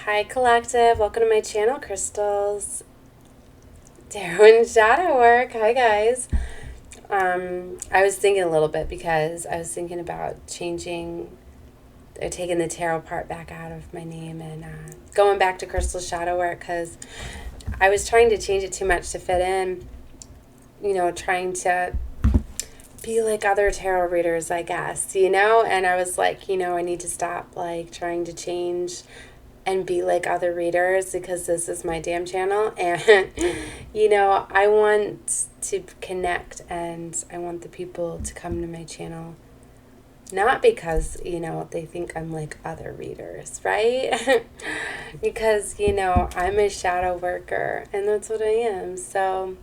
Hi Collective, welcome to my channel, Crystals. Doing shadow work. Hi guys. I was thinking a little bit because I was thinking about changing or taking the tarot part back out of my name and going back to crystal shadow work because I was trying to change it too much to fit in, trying to be like other tarot readers, I guess, and I was like, I need to stop like trying to change and be like other readers because this is my damn channel and I want to connect and I want the people to come to my channel not because they think I'm like other readers, right? Because I'm a shadow worker and that's what I am. So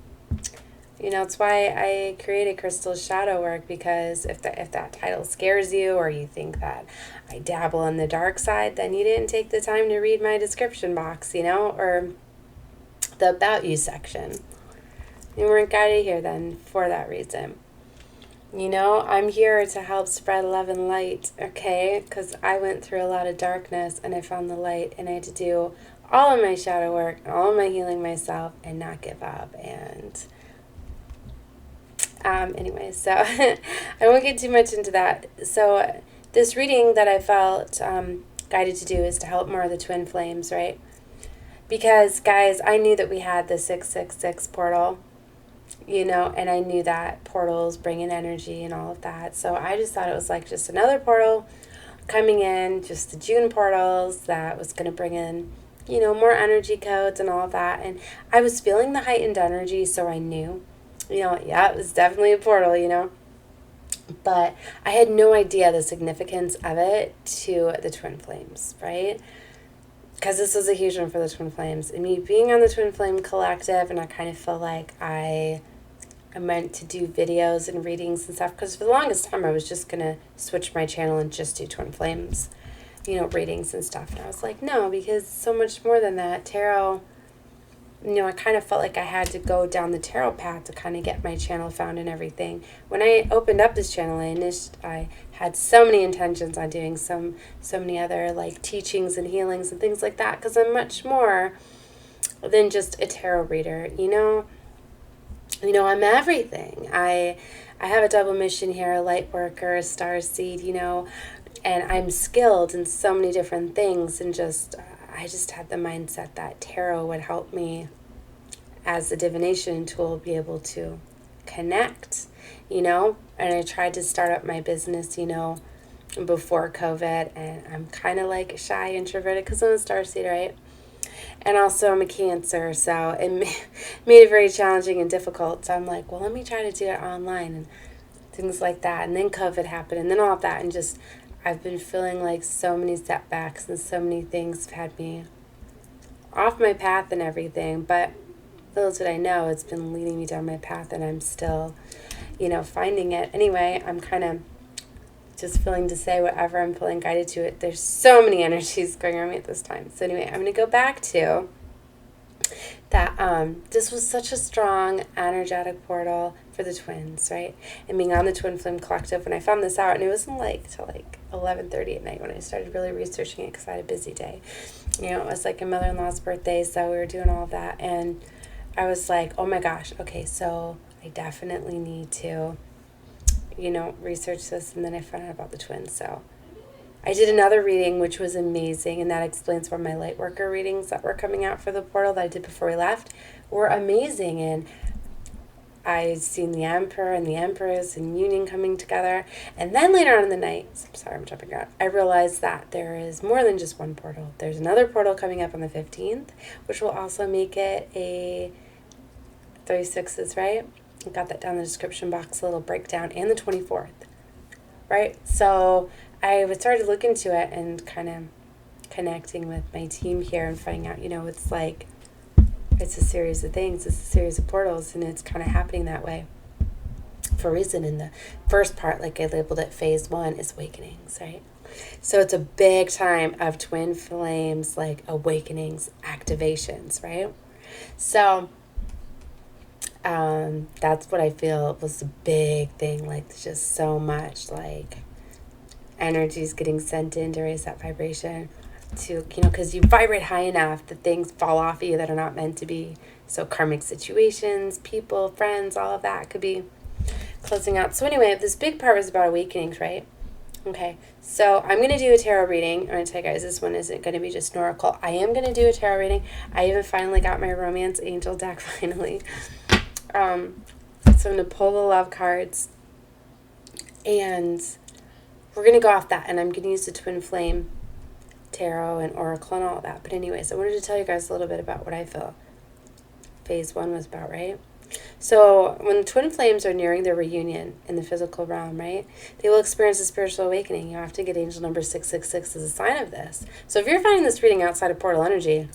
it's why I created Crystal Shadow Work, because if that title scares you or you think that I dabble in the dark side, then you didn't take the time to read my description box, or the About You section. You weren't guided here then for that reason. I'm here to help spread love and light, okay? Because I went through a lot of darkness and I found the light, and I had to do all of my shadow work, all of my healing myself, and not give up. And anyway, so I won't get too much into that. So this reading that I felt guided to do is to help more of the twin flames, right? Because, guys, I knew that we had the 666 portal, and I knew that portals bring in energy and all of that. So I just thought it was like just another portal coming in, just the June portals that was going to bring in, more energy codes and all of that. And I was feeling the heightened energy, so I knew. Yeah, it was definitely a portal, But I had no idea the significance of it to the twin flames, right? Because this was a huge one for the twin flames. And me being on the twin flame collective, and I kind of feel like I meant to do videos and readings and stuff. Because for the longest time, I was just going to switch my channel and just do twin flames, readings and stuff. And I was like, no, because so much more than that. Tarot... I kind of felt like I had to go down the tarot path to kind of get my channel found and everything. When I opened up this channel, I had so many intentions on doing so many other like teachings and healings and things like that, because I'm much more than just a tarot reader. I'm everything. I have a double mission here, a Lightworker, a Starseed, and I'm skilled in so many different things, and I just had the mindset that tarot would help me as a divination tool be able to connect, and I tried to start up my business, before COVID, and I'm kind of like shy, introverted, because I'm a Starseed, right? And also I'm a Cancer, so it made it very challenging and difficult. So I'm like, well, let me try to do it online and things like that. And then COVID happened, and then all of that, and just I've been feeling like so many setbacks and so many things have had me off my path and everything. But little did I know, it's been leading me down my path, and I'm still, finding it. Anyway, I'm kind of just feeling to say whatever I'm feeling guided to it. There's so many energies going around me at this time. So anyway, I'm going to go back to that. This was such a strong energetic portal for the twins, right? And being on the Twin Flame Collective, when I found this out, and it wasn't till 11:30 at night when I started really researching it, because I had a busy day. It was like a mother-in-law's birthday, so we were doing all of that, and I was like, oh my gosh, okay, so I definitely need to, research this. And then I found out about the twins, so I did another reading, which was amazing, and that explains why my Lightworker readings that were coming out for the portal that I did before we left were amazing. And I'd seen the Emperor and the Empress and Union coming together. And then later on in the night, I'm jumping around, I realized that there is more than just one portal. There's another portal coming up on the 15th, which will also make it a 36s, right? I got that down in the description box, a little breakdown, and the 24th, right? So I started to look into it and kind of connecting with my team here and finding out, it's like, it's a series of things, it's a series of portals, and it's kind of happening that way for a reason. In the first part, like I labeled it, phase 1 is awakenings, right? So it's a big time of twin flames, like awakenings, activations, right? So that's what I feel was a big thing, like there's just so much like energies getting sent in to raise that vibration. because you vibrate high enough that things fall off of you that are not meant to be. So karmic situations, people, friends, all of that could be closing out. So anyway, this big part was about awakenings, right? Okay, so I'm going to do a tarot reading. I'm going to tell you guys, this one isn't going to be just an oracle. I am going to do a tarot reading. I even finally got my romance angel deck finally. So I'm going to pull the love cards, and we're going to go off that, and I'm going to use the twin flame tarot and oracle and all that. But anyways, I wanted to tell you guys a little bit about what I feel phase 1 was about, right? So when the twin flames are nearing their reunion in the physical realm, right, they will experience a spiritual awakening. You have to get angel number 666 as a sign of this. So if you're finding this reading outside of portal energy,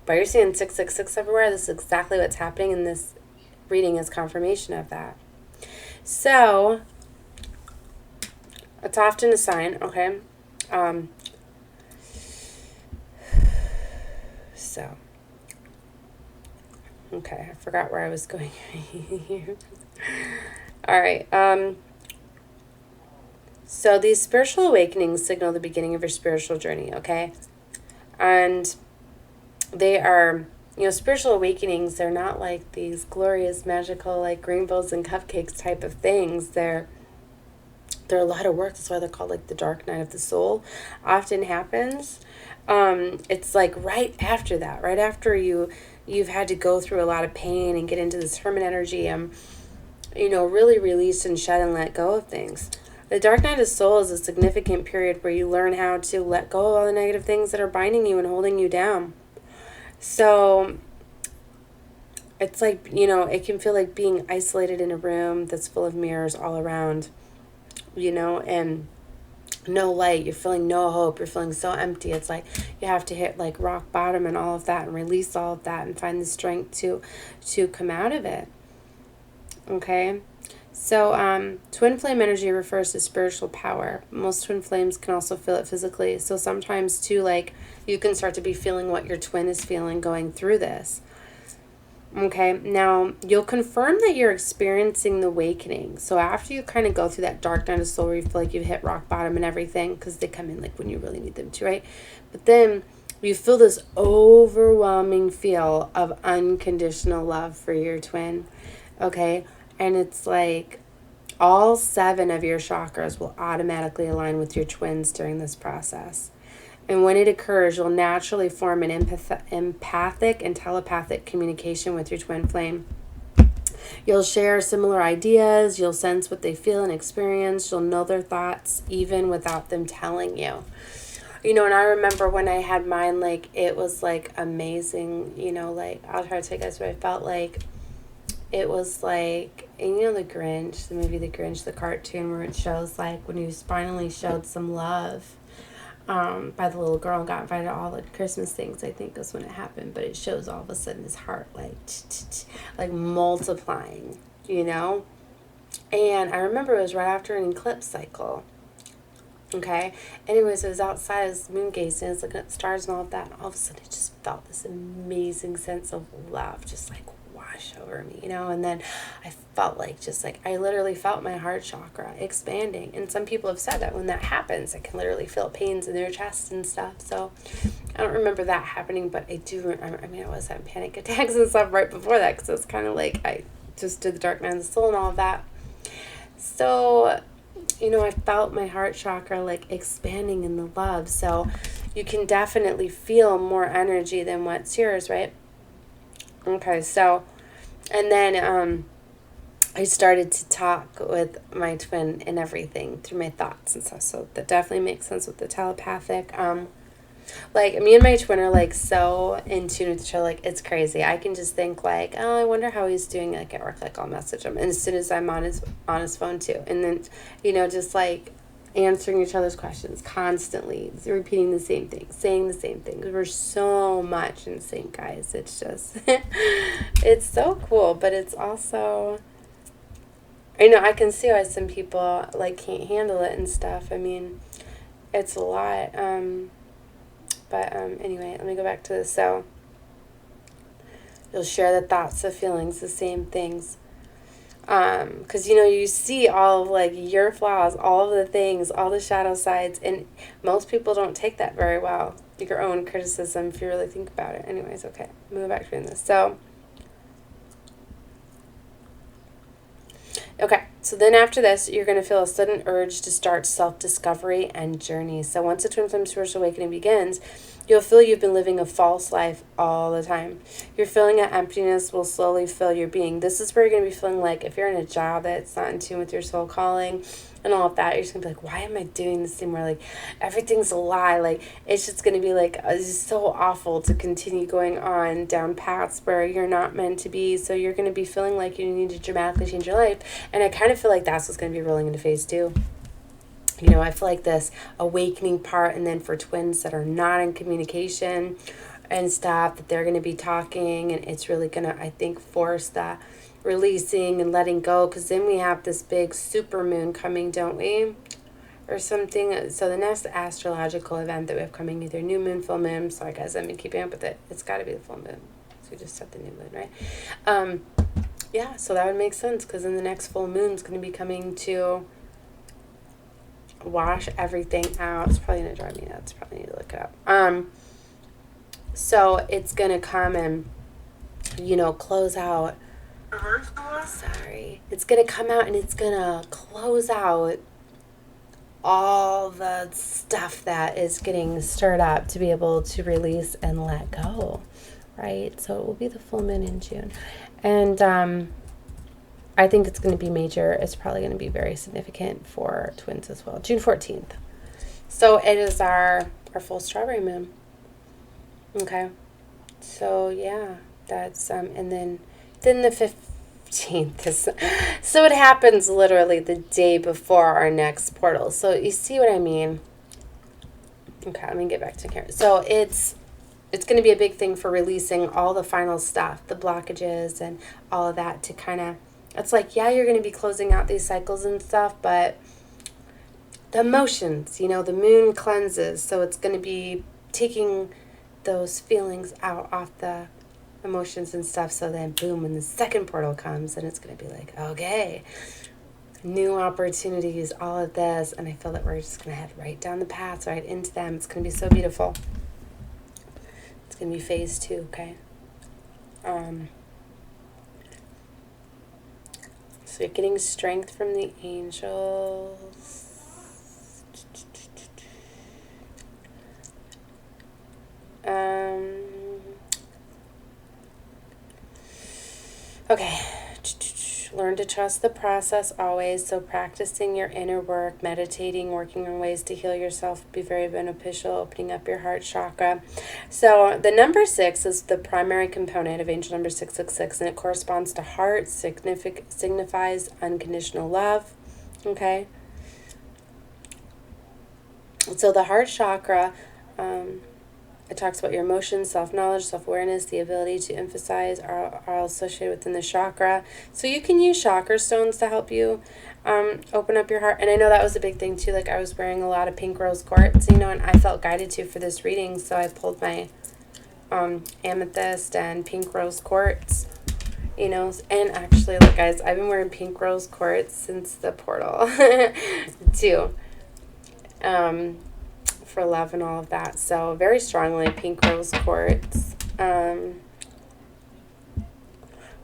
but you're seeing 666 everywhere, this is exactly what's happening, and this reading is confirmation of that. So it's often a sign, okay? Okay, I forgot where I was going here. All right. So these spiritual awakenings signal the beginning of your spiritual journey, okay? And they are, spiritual awakenings, they're not like these glorious, magical, like rainbows and cupcakes type of things. They're a lot of work. That's why they're called like the dark night of the soul. Often happens. It's like right after that, right after you've had to go through a lot of pain and get into this hermit energy, really release and shed and let go of things. The dark night of the soul is a significant period where you learn how to let go of all the negative things that are binding you and holding you down. So it's like, it can feel like being isolated in a room that's full of mirrors all around, and no light. You're feeling no hope. You're feeling so empty. It's like you have to hit like rock bottom and all of that and release all of that and find the strength to come out of it. Okay? So twin flame energy refers to spiritual power. Most twin flames can also feel it physically. So sometimes too, like, you can start to be feeling what your twin is feeling going through this. Okay, now you'll confirm that you're experiencing the awakening. So after you kind of go through that dark night of the soul where you feel like you've hit rock bottom and everything, because they come in like when you really need them to, right? But then you feel this overwhelming feel of unconditional love for your twin, okay? And it's like all 7 of your chakras will automatically align with your twins during this process. And when it occurs, you'll naturally form an empathic and telepathic communication with your twin flame. You'll share similar ideas. You'll sense what they feel and experience. You'll know their thoughts even without them telling you. And I remember when I had mine, like, it was, like, amazing. Like, I'll try to take us what I felt like. It was like, and the Grinch, the movie The Grinch, the cartoon where it shows, like, when he finally showed some love by the little girl and got invited to all the Christmas things. I think that's when it happened, but it shows all of a sudden his heart like multiplying, And I remember it was right after an eclipse cycle. Okay. Anyways, it was outside, I was moon gazing, I was looking at the stars and all of that, and all of a sudden I just felt this amazing sense of love just like wash over me, and then I felt like I literally felt my heart chakra expanding. And some people have said that when that happens, I can literally feel pains in their chest and stuff. So I don't remember that happening, but I do remember, I was having panic attacks and stuff right before that, because it was kind of like I just did the dark night of the soul and all of that. So I felt my heart chakra like expanding in the love. So you can definitely feel more energy than what's yours, right? Okay, so, and then I started to talk with my twin and everything through my thoughts and stuff. So that definitely makes sense with the telepathic. Like, me and my twin are, like, so in tune with each other. Like, it's crazy. I can just think, like, oh, I wonder how he's doing, like, at work. Like, I'll message him. And as soon as I'm on his phone, too. And then, just, like, answering each other's questions constantly, repeating the same thing, saying the same thing. We're so much in sync, guys. It's just, it's so cool. But it's also, I can see why some people, like, can't handle it and stuff. I mean, it's a lot. But anyway, let me go back to this. So you'll share the thoughts, the feelings, the same things. Because, you see all of, like, your flaws, all of the things, all the shadow sides, and most people don't take that very well. your own criticism if you really think about it. Anyways, okay, move back to reading this. So, okay, so then after this, you're going to feel a sudden urge to start self-discovery and journey. So once the Twin Flame Spiritual Awakening begins, you'll feel you've been living a false life all the time. Your feeling of emptiness will slowly fill your being. This is where you're going to be feeling like if you're in a job that's not in tune with your soul calling and all of that, you're just going to be like, why am I doing this anymore? Like, everything's a lie. Like, it's just going to be like, it's just so awful to continue going on down paths where you're not meant to be. So you're going to be feeling like you need to dramatically change your life. And I kind of feel like that's what's going to be rolling into phase 2. You know, I feel like this awakening part, and then for twins that are not in communication and stuff, that they're going to be talking, and it's really going to, I think, force that releasing and letting go, because then we have this big super moon coming, don't we? Or something. So the next astrological event that we have coming, either new moon, full moon. Sorry guys, I've been keeping up with it. It's got to be the full moon. So we just set the new moon, right? Yeah, so that would make sense, because then the next full moon is going to be coming to wash everything out. It's probably going to drive me nuts. Probably need to look it up. So it's going to come and, you know, close out. Sorry. It's going to come out and it's going to close out all the stuff that is getting stirred up to be able to release and let go, right? So it will be the full moon in June. And I think it's going to be major. It's probably going to be very significant for twins as well. June 14th. So it is our full strawberry moon. Okay. So yeah, that's and then the 15th is, so it happens literally the day before our next portal. So you see what I mean? Okay, let me get back to here. So it's going to be a big thing for releasing all the final stuff, the blockages and all of that, to kind of, it's like, yeah, you're going to be closing out these cycles and stuff, but the emotions, you know, the moon cleanses. So it's going to be taking those feelings out off the emotions and stuff. So then, boom, when the second portal comes, and it's going to be like, okay, new opportunities, all of this. And I feel that we're just going to head right down the path, right into them. It's going to be so beautiful. It's going to be phase 2, okay? So you're getting strength from the angels. Okay. Learn to trust the process always. So practicing your inner work, meditating, working on ways to heal yourself will be very beneficial, opening up your heart chakra. So the number 6 is the primary component of angel number 666, and it corresponds to heart, signifies unconditional love. Okay. So the heart chakra, it talks about your emotions, self-knowledge, self-awareness, the ability to emphasize are all associated within the chakra. So you can use chakra stones to help you open up your heart. And I know that was a big thing too. Like, I was wearing a lot of pink rose quartz, you know, and I felt guided to for this reading. So I pulled my amethyst and pink rose quartz, you know. And actually, look guys, I've been wearing pink rose quartz since the portal too. For love and all of that. So very strongly pink rose quartz.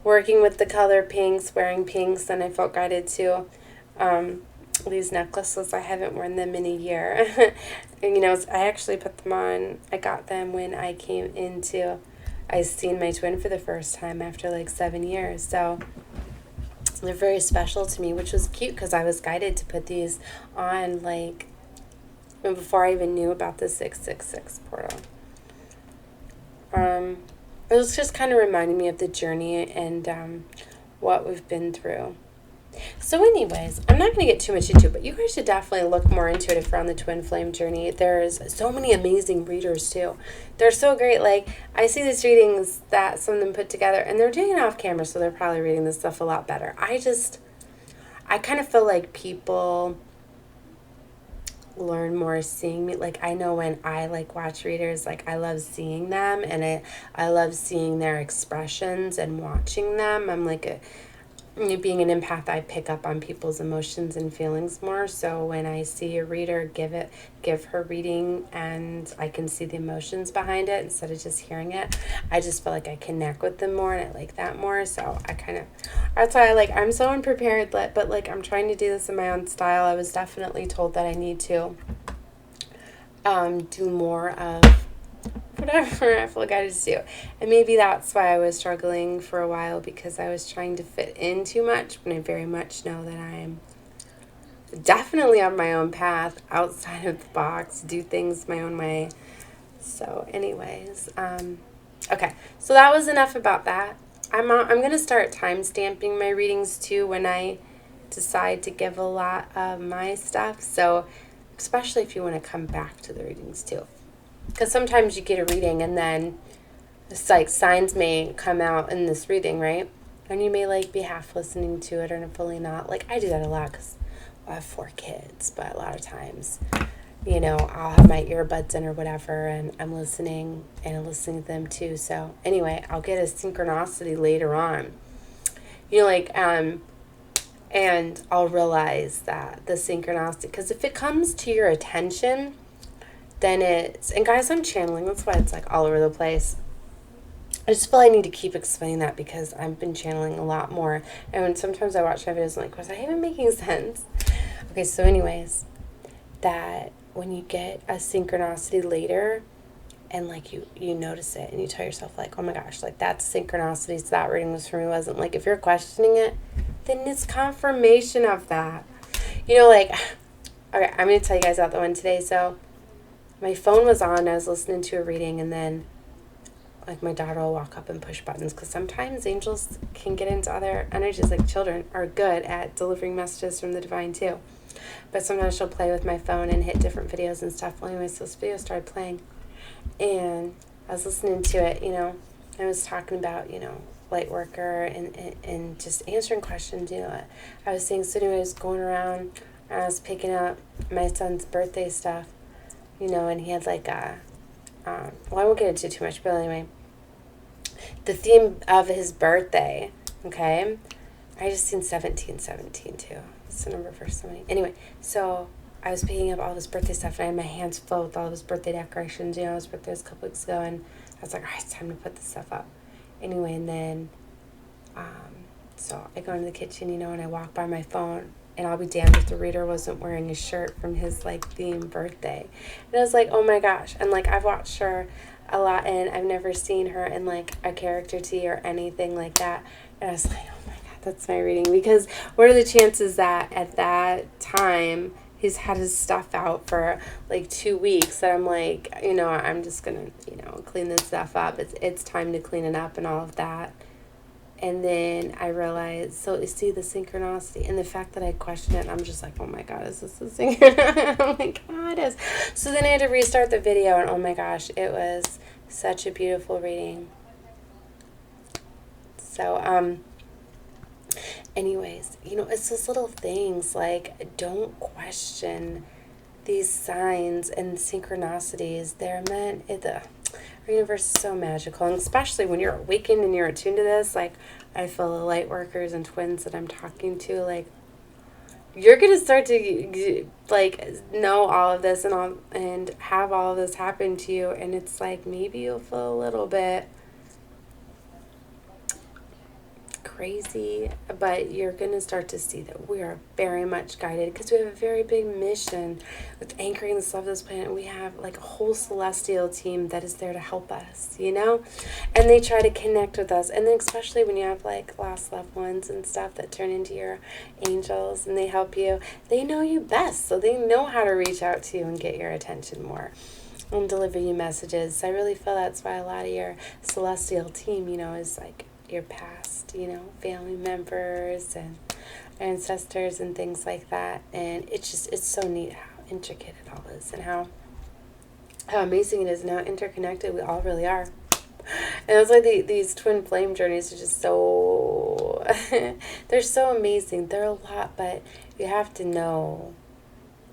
Working with the color pinks, wearing pinks, and I felt guided to these necklaces. I haven't worn them in a year. And, you know, I actually put them on. I got them when I came into, I seen my twin for the first time after like 7 years. So they're very special to me, which was cute because I was guided to put these on like before I even knew about the 666 portal. It was just kind of reminding me of the journey and what we've been through. So anyways, I'm not going to get too much into it, but you guys should definitely look more into it if you're on the twin flame journey. There's so many amazing readers too. They're so great. Like, I see these readings that some of them put together, and they're doing it off camera, so they're probably reading this stuff a lot better. I kind of feel like people learn more seeing me. Like, I know when I like watch readers, like I love seeing them, and I love seeing their expressions and watching them. I'm like being an empath, I pick up on people's emotions and feelings more. So when I see a reader give her reading, and I can see the emotions behind it instead of just hearing it, I just feel like I connect with them more, and I like that more. So that's why I'm so unprepared, but I'm trying to do this in my own style. I was definitely told that I need to do more of whatever I feel like I just do. And maybe that's why I was struggling for a while, because I was trying to fit in too much, when I very much know that I'm definitely on my own path, outside of the box, do things my own way. So anyways, okay, so that was enough about that. I'm going to start time stamping my readings too when I decide to give a lot of my stuff. So especially if you want to come back to the readings too. Because sometimes you get a reading and then it's like signs may come out in this reading, right? And you may be half listening to it or fully not. I do that a lot because I have 4 kids, but a lot of times, I'll have my earbuds in or whatever, and I'm listening to them too. So anyway, I'll get a synchronicity later on, and I'll realize that the synchronicity, because if it comes to your attention, then and guys, I'm channeling, that's why it's all over the place. I just feel I need to keep explaining that, because I've been channeling a lot more, and sometimes I watch my videos and was I even making sense? Okay, so anyways, that when you get a synchronicity later, and you notice it, and you tell yourself oh my gosh, that's synchronicity, so that reading was for me, wasn't. If you're questioning it, then it's confirmation of that. Okay, I'm going to tell you guys about the one today. So my phone was on, I was listening to a reading, and then my daughter will walk up and push buttons, because sometimes angels can get into other energies. Children are good at delivering messages from the divine too, but sometimes she'll play with my phone and hit different videos and stuff. Well, anyways, this video started playing, and I was listening to it, I was talking about, Lightworker and just answering questions, I was saying. So anyways, going around, and I was picking up my son's birthday stuff, and he had I won't get into too much, but anyway, the theme of his birthday, okay, I just seen 1717 too. It's the number for somebody. Anyway, so I was picking up all this birthday stuff, and I had my hands full with all of his birthday decorations. His birthday was a couple weeks ago, and I was all right, it's time to put this stuff up. Anyway, and then, so I go into the kitchen, and I walk by my phone, and I'll be damned if the reader wasn't wearing a shirt from his theme birthday. And I was oh my gosh. And I've watched her a lot, and I've never seen her in a character tee or anything like that. And I was oh my God, that's my reading. Because what are the chances that at that time he's had his stuff out for 2 weeks, that I'm I'm just gonna clean this stuff up. It's time to clean it up and all of that. And then I realized, so you see the synchronicity and the fact that I question it, I'm just oh my God, is this the synchronicity? Oh my God, it is. So then I had to restart the video, and oh my gosh, it was such a beautiful reading. So, anyways, it's those little things, don't question these signs and synchronicities. They're meant, our universe is so magical, and especially when you're awakened and you're attuned to this, I feel the light workers and twins that I'm talking to, you're gonna start to know all of this and have all of this happen to you, and it's maybe you'll feel a little bit crazy, but you're going to start to see that we are very much guided, because we have a very big mission with anchoring this love of this planet. We have a whole celestial team that is there to help us, and they try to connect with us. And then especially when you have lost loved ones and stuff that turn into your angels, and they help you, they know you best, so they know how to reach out to you and get your attention more and deliver you messages. So I really feel that's why a lot of your celestial team, is your past, family members and ancestors and things like that. And it's so neat how intricate it all is, and how amazing it is, and how interconnected we all really are. And it's these twin flame journeys are just so they're so amazing. They're a lot, but you have to know,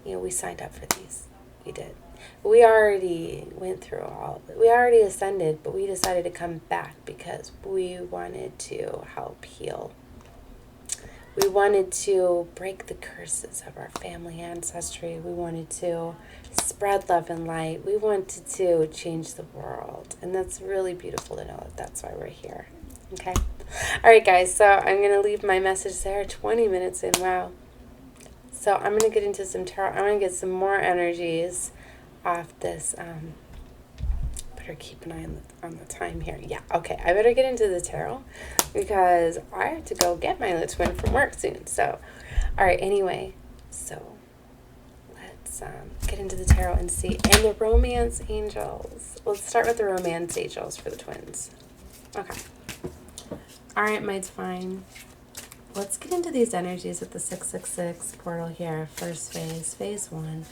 we signed up for these. We did. We already went through all of it. We already ascended, but we decided to come back because we wanted to help heal We wanted to break the curses of our family ancestry. We wanted to spread love and light. We wanted to change the world. And that's really beautiful to know that that's why we're here. Okay? All right, guys. So I'm going to leave my message there. 20 minutes in. Wow. So I'm going to get into some tarot. I'm going to get some more energies off this. Better keep an eye on the time here. Yeah, okay. I better get into the tarot because I have to go get my little twin from work soon. So, all right, anyway. So, let's get into the tarot and see. And the romance angels. Let's start with the romance angels for the twins. Okay. All right, my twine. Let's get into these energies with the 666 portal here. First phase, phase 1.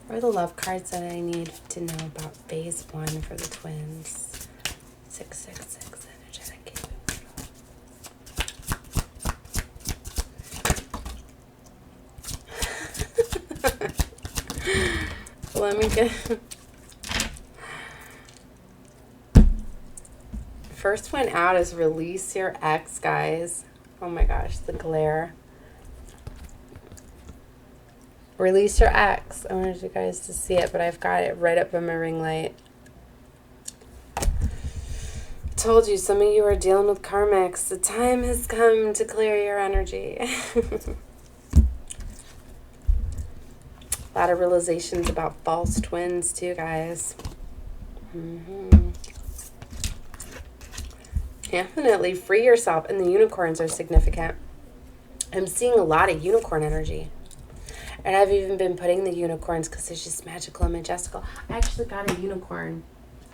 What are the love cards that I need to know about phase 1 for the twins? 666 energetic gateway. Let me get... First one out is release your ex, guys. Oh my gosh, the glare. Release your ex. I wanted you guys to see it, but I've got it right up on my ring light. I told you, some of you are dealing with karmics. The time has come to clear your energy. A lot of realizations about false twins too, guys. Definitely free yourself, and the unicorns are significant. I'm seeing a lot of unicorn energy. And I've even been putting the unicorns because they're just magical and majestical. I actually got a unicorn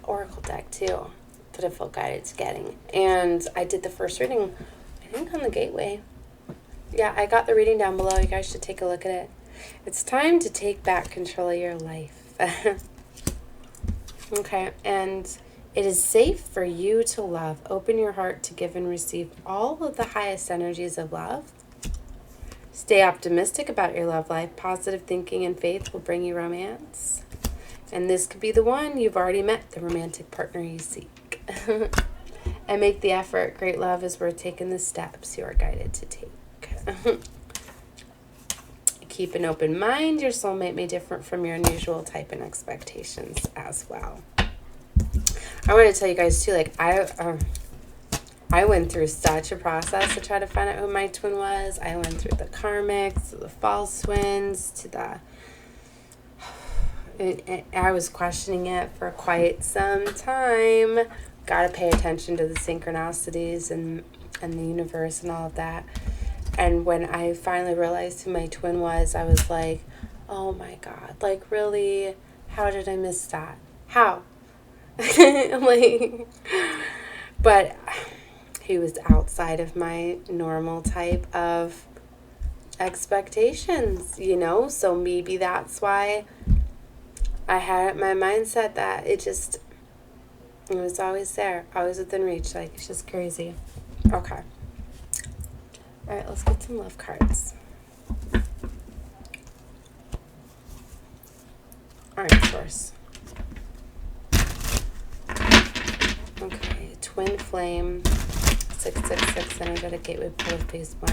oracle deck too that I felt guided to getting. And I did the first reading, I think, on the gateway. Yeah, I got the reading down below. You guys should take a look at it. It's time to take back control of your life. Okay, and it is safe for you to love. Open your heart to give and receive all of the highest energies of love. Stay optimistic about your love life. Positive thinking and faith will bring you romance. And this could be the one. You've already met the romantic partner you seek. And make the effort. Great love is worth taking the steps you are guided to take. Keep an open mind. Your soulmate may differ from your unusual type and expectations as well. I want to tell you guys too, like I went through such a process to try to find out who my twin was. I went through the karmics, to the false twins, to the... I was questioning it for quite some time. Got to pay attention to the synchronicities and the universe and all of that. And when I finally realized who my twin was, I was like, oh my God, like really? How did I miss that? How? But he was outside of my normal type of expectations, you know? So maybe that's why I had my mindset that it was always there, always within reach. Like, it's just crazy. Okay. All right, let's get some love cards. All right, Source. Okay, Twin Flame, 666, energetic gateway portal, phase 1.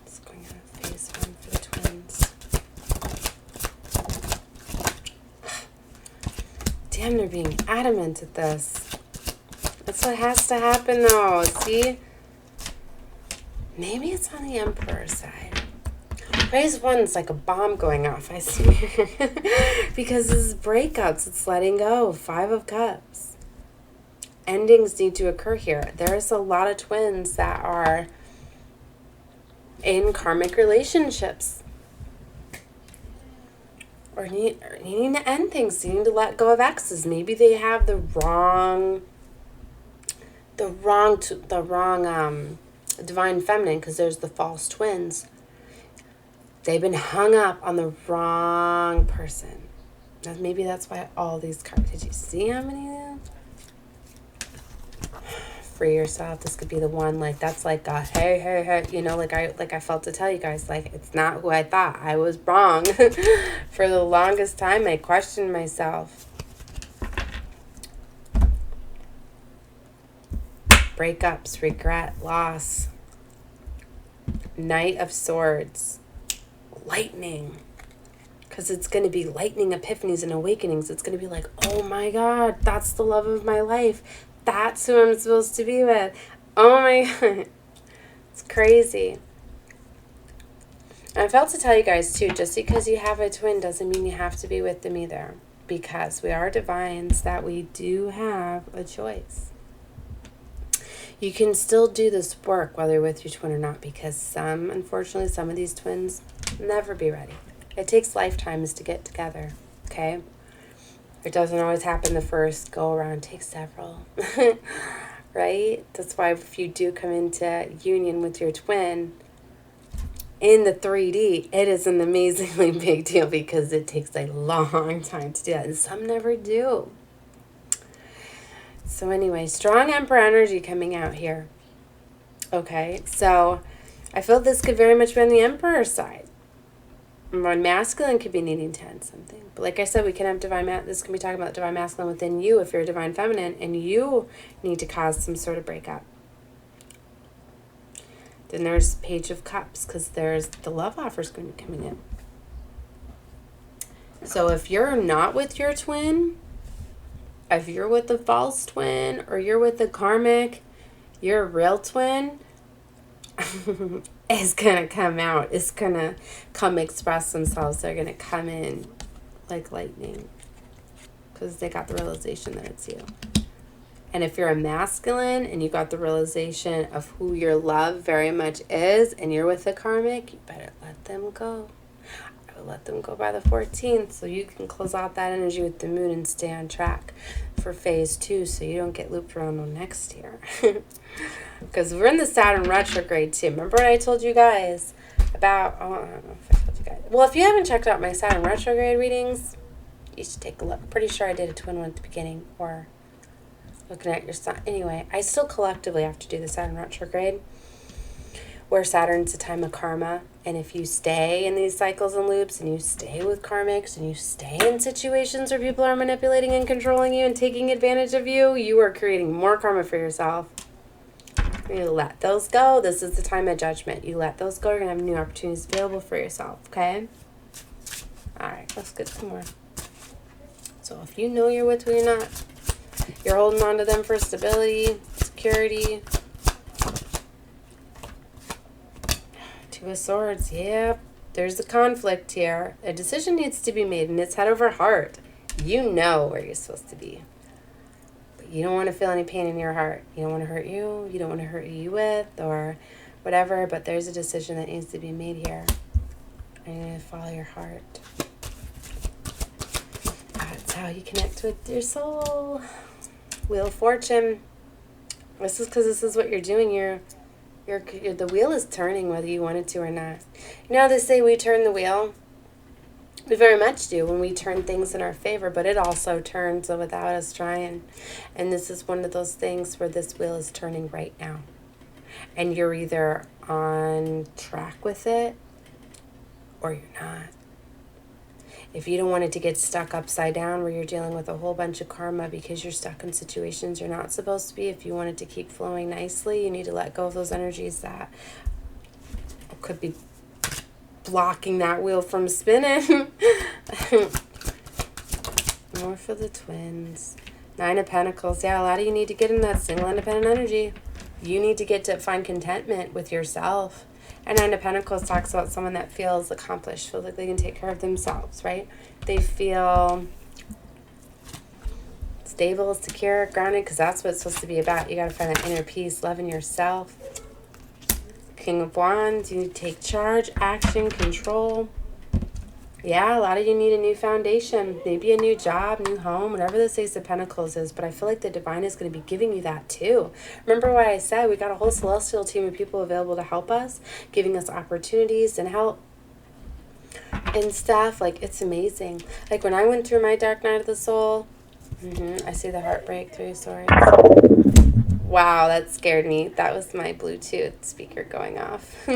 What's going on with phase 1 for the twins? Damn, they're being adamant at this. That's what has to happen, though. See? Maybe it's on the Emperor's side. Phase 1's like a bomb going off, I see. Because this is breakups. It's letting go. 5 of Cups. Endings need to occur here. There's a lot of twins that are in karmic relationships. Or needing to end things. Needing to let go of exes. Maybe they have the wrong divine feminine, because there's the false twins. They've been hung up on the wrong person. Maybe that's why all these cards. Did you see how many of them? Free yourself. This could be the one. Like, that's like a hey. You know, like I felt to tell you guys, like, it's not who I thought. I was wrong. For the longest time, I questioned myself. breakups, regret, loss. Knight of Swords. Lightning. Because it's going to be lightning epiphanies and awakenings. It's going to be like, oh my God, that's the love of my life. That's who I'm supposed to be with. Oh my God. It's crazy. And I felt to tell you guys too, just because you have a twin doesn't mean you have to be with them either. Because we are divines, that we do have a choice. You can still do this work whether you're with your twin or not, because unfortunately, some of these twins never be ready. It takes lifetimes to get together, okay? It doesn't always happen the first go around. It takes several, right? That's why if you do come into union with your twin in the 3D, it is an amazingly big deal because it takes a long time to do that, and some never do. So anyway, strong Emperor energy coming out here. Okay, so I feel this could very much be on the Emperor side. One masculine could be needing to end something. But like I said, we can have this can be talking about divine masculine within you if you're a divine feminine and you need to cause some sort of breakup. Then there's Page of Cups, because there's the love offers going to be coming in. So if you're not with your twin, if you're with the false twin, or you're with the karmic, your real twin is going to come out. It's going to come express themselves. They're going to come in like lightning because they got the realization that it's you. And if you're a masculine and you got the realization of who your love very much is, and you're with the karmic, you better let them go. I will let them go by the 14th so you can close out that energy with the moon and stay on track for phase 2 so you don't get looped around on next year. Because we're in the Saturn retrograde too. Remember what I told you guys about, I don't know if I told you guys. Well, if you haven't checked out my Saturn retrograde readings, you should take a look. Pretty sure I did a twin one at the beginning, or looking at your sun. Anyway, I still collectively have to do the Saturn retrograde, where Saturn's a time of karma. And if you stay in these cycles and loops, and you stay with karmics, and you stay in situations where people are manipulating and controlling you and taking advantage of you, you are creating more karma for yourself. You let those go. This is the time of judgment. You let those go. You're going to have new opportunities available for yourself, okay? All right, let's get some more. So if you know you're with who you're not, you're holding on to them for stability, security. Two of Swords, yep. There's a conflict here. A decision needs to be made, and it's head over heart. You know where you're supposed to be. But you don't want to feel any pain in your heart. You don't want to hurt you. You don't want to hurt who you with or whatever, but there's a decision that needs to be made here. And you need to follow your heart. That's how you connect with your soul. Wheel of Fortune. This is because this is what you're doing. The wheel is turning whether you want it to or not. You know how they say we turn the wheel? We very much do when we turn things in our favor, but it also turns without us trying. And this is one of those things where this wheel is turning right now. And you're either on track with it or you're not. If you don't want it to get stuck upside down where you're dealing with a whole bunch of karma because you're stuck in situations you're not supposed to be, if you want it to keep flowing nicely, you need to let go of those energies that could be blocking that wheel from spinning. More for the twins. 9 of Pentacles. Yeah, a lot of you need to get in that single independent energy. You need to get to find contentment with yourself. And 9 of Pentacles talks about someone that feels accomplished, feels like they can take care of themselves, right? They feel stable, secure, grounded, because that's what it's supposed to be about. You got to find that inner peace, loving yourself. King of Wands, you need to take charge, action, control. Yeah, a lot of you need a new foundation, maybe a new job, new home, whatever this Ace of Pentacles is. But I feel like the divine is going to be giving you that too. Remember what I said? We got a whole celestial team of people available to help us, giving us opportunities and help and stuff. Like, it's amazing. Like when I went through my dark night of the soul, I see the heartbreak through swords. Wow, that scared me. That was my Bluetooth speaker going off.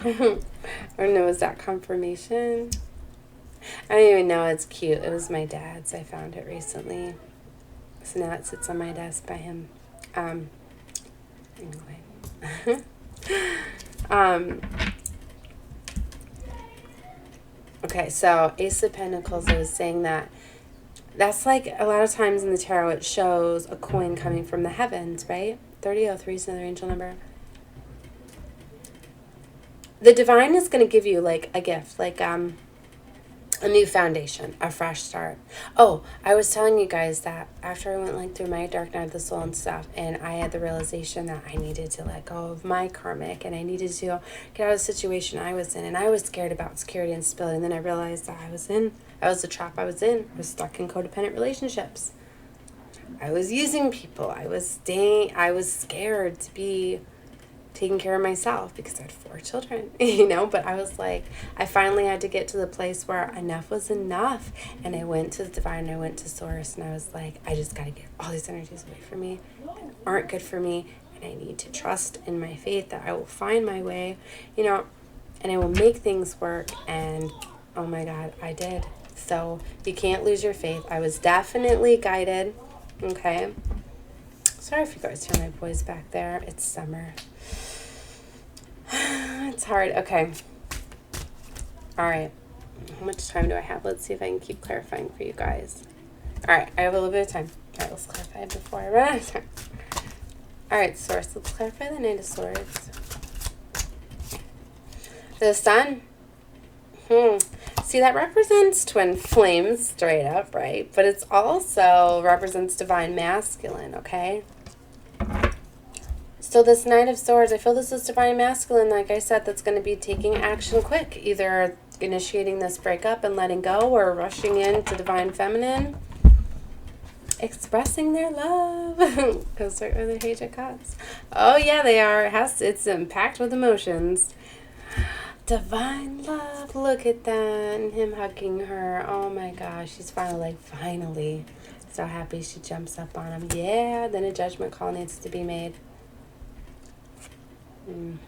Or no, was that confirmation? I don't even know. It's cute. It was my dad's. I found it recently. So now it sits on my desk by him. Anyway. Okay, so Ace of Pentacles, I was saying that's like a lot of times in the tarot it shows a coin coming from the heavens, right? 3003 is another angel number. The divine is going to give you like a gift, like a new foundation, a fresh start. Oh, I was telling you guys that after I went like through my dark night of the soul and stuff, and I had the realization that I needed to let go of my karmic, and I needed to get out of the situation I was in, and I was scared about security and stability, and then I realized that I was the trap I was in. I was stuck in codependent relationships. I was using people. I was scared to be taking care of myself because I had 4 children, but I was like, I finally had to get to the place where enough was enough. And I went to the divine, I went to source, and I was like, I just got to get all these energies away from me that aren't good for me. And I need to trust in my faith that I will find my way, and I will make things work. And oh my God, I did. So you can't lose your faith. I was definitely guided. Okay. Sorry if you guys hear my boys back there. It's summer. It's hard. Okay. All right. How much time do I have? Let's see if I can keep clarifying for you guys. All right. I have a little bit of time. All right. Let's clarify before I run out of time. All right. Source. Let's clarify the Knight of Swords. The Sun. See, that represents twin flames straight up, right? But it's also represents divine masculine, okay? So this Knight of Swords, I feel this is divine masculine, like I said, that's going to be taking action quick. Either initiating this breakup and letting go, or rushing into divine feminine. Expressing their love. Those are the Page of Cups. Oh yeah, they are. It's packed with emotions. Divine love. Look at that. And him hugging her. Oh my gosh. She's finally. So happy she jumps up on him. Yeah, then a judgment call needs to be made. And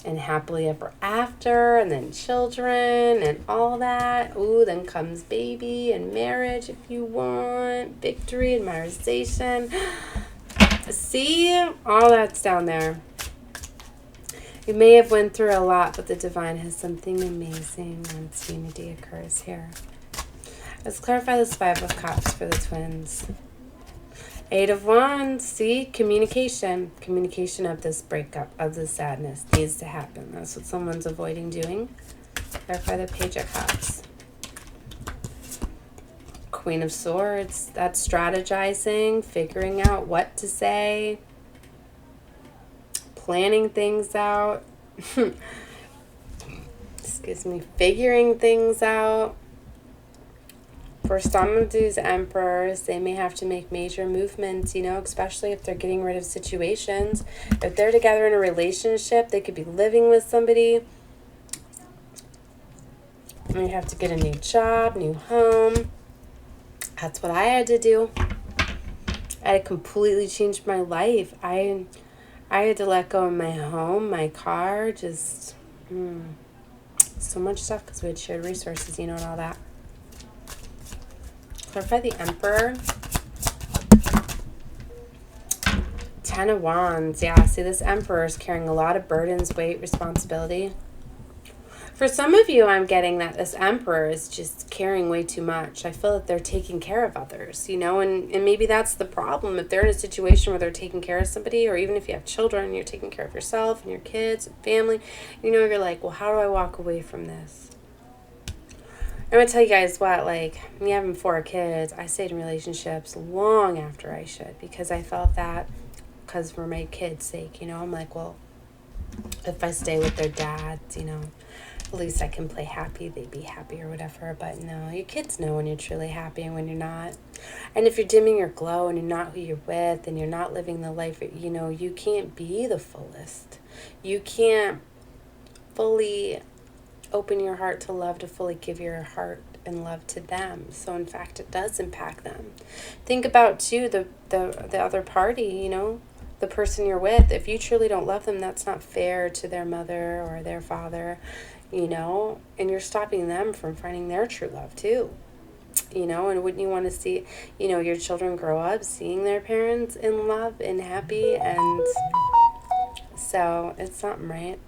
happily ever after. And then children and all that. Ooh, then comes baby and marriage if you want. Victory, admiration. See? All that's down there. You may have went through a lot, but the divine has something amazing once unity occurs here. Let's clarify this 5 of Cups for the twins. 8 of Wands. See? Communication. Communication of this breakup, of this sadness needs to happen. That's what someone's avoiding doing. Clarify the Page of Cups. Queen of Swords. That's strategizing, figuring out what to say, planning things out, excuse me, figuring things out. For some of these emperors, they may have to make major movements, especially if they're getting rid of situations. If they're together in a relationship, they could be living with somebody. And you have to get a new job, new home. That's what I had to do. I had completely changed my life. I had to let go of my home, my car, just so much stuff because we had shared resources, and all that. Clarify the Emperor. 10 of Wands. Yeah, see, this Emperor is carrying a lot of burdens, weight, responsibility. For some of you, I'm getting that this Emperor is just carrying way too much. I feel that they're taking care of others, and maybe that's the problem. If they're in a situation where they're taking care of somebody, or even if you have children, you're taking care of yourself and your kids and family, you're like, well, how do I walk away from this? I'm going to tell you guys what, me having 4 kids, I stayed in relationships long after I should, because I felt that, because for my kids' sake, I'm like, well, if I stay with their dads, at least I can play happy, they'd be happy or whatever. But no, your kids know when you're truly happy and when you're not. And if you're dimming your glow and you're not who you're with and you're not living the life, you can't be the fullest. You can't fully open your heart to love, to fully give your heart and love to them. So in fact, it does impact them. Think about too the other party, the person you're with. If you truly don't love them, that's not fair to their mother or their father, and you're stopping them from finding their true love too. you know, and wouldn't you want to see, you know, your children grow up seeing their parents in love and happy? And so it's something, right?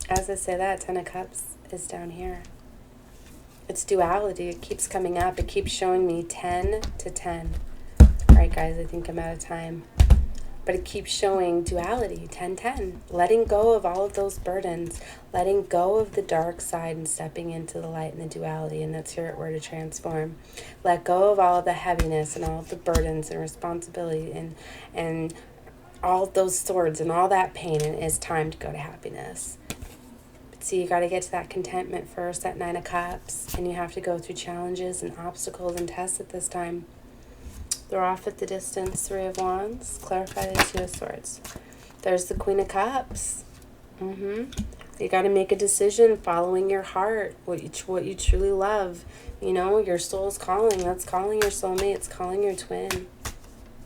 As I say that, 10 of Cups is down here. It's duality. It keeps coming up. It keeps showing me 10 to 10. All right, guys, I think I'm out of time. But it keeps showing duality, 10-10. Letting go of all of those burdens. Letting go of the dark side and stepping into the light and the duality. And that's your word to transform. Let go of all of the heaviness and all of the burdens and responsibility and all of those swords and all that pain. And it's time to go to happiness. But see, you got to get to that contentment first, that 9 of Cups. And you have to go through challenges and obstacles and tests at this time. They're off at the distance, 3 of Wands. Clarify the 2 of Swords. There's the Queen of Cups. You got to make a decision following your heart, what you truly love. You know, your soul's calling. That's calling your soulmate. It's calling your twin.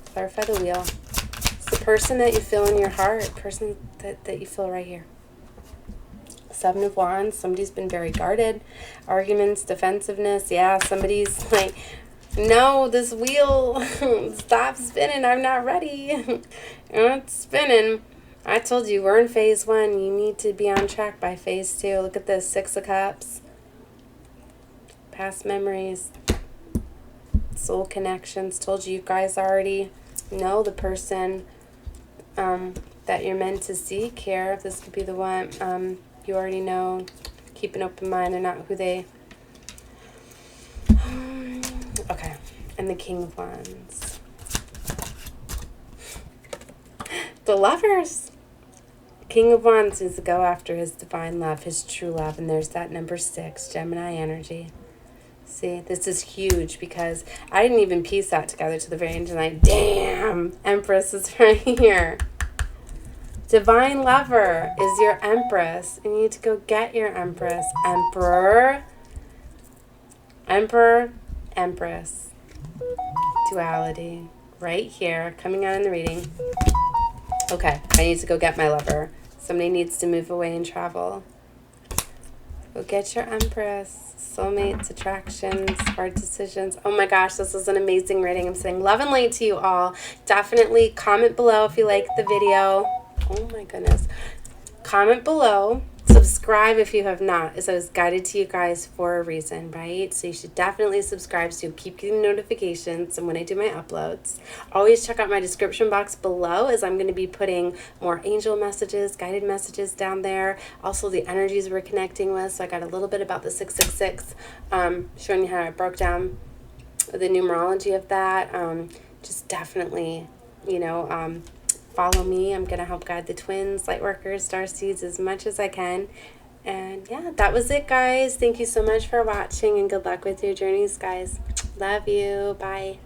Clarify the Wheel. It's the person that you feel in your heart, person that you feel right here. 7 of Wands. Somebody's been very guarded. Arguments, defensiveness. Yeah, somebody's like, no, this wheel, stop spinning. I'm not ready. It's spinning. I told you, we're in phase 1. You need to be on track by phase 2. Look at this, 6 of Cups. Past memories. Soul connections. Told you, you guys already know the person that you're meant to seek here. This could be the one you already know. Keep an open mind. They're not who they... Okay, and the King of Wands. The Lovers. King of Wands is to go after his divine love, his true love, and there's that number 6, Gemini energy. See, this is huge because I didn't even piece that together to the very end tonight. Damn, Empress is right here. Divine lover is your Empress. You need to go get your Empress. Emperor, Empress. Duality. Right here. Coming out in the reading. Okay. I need to go get my lover. Somebody needs to move away and travel. Go get your Empress. Soulmates, attractions, hard decisions. Oh my gosh, this is an amazing reading. I'm saying love and light to you all. Definitely comment below if you like the video. Oh my goodness. Comment below. Subscribe if you have not, as I was guided to you guys for a reason, right? So you should definitely subscribe so you keep getting notifications and when I do my uploads. Always check out my description box below, as I'm going to be putting more angel messages, guided messages down there. Also the energies we're connecting with. So I got a little bit about the 666, showing you how I broke down the numerology of that. Just definitely, you know, follow me. I'm going to help guide the twins, Lightworkers, Starseeds as much as I can. And yeah, that was it, guys. Thank you so much for watching and good luck with your journeys, guys. Love you. Bye.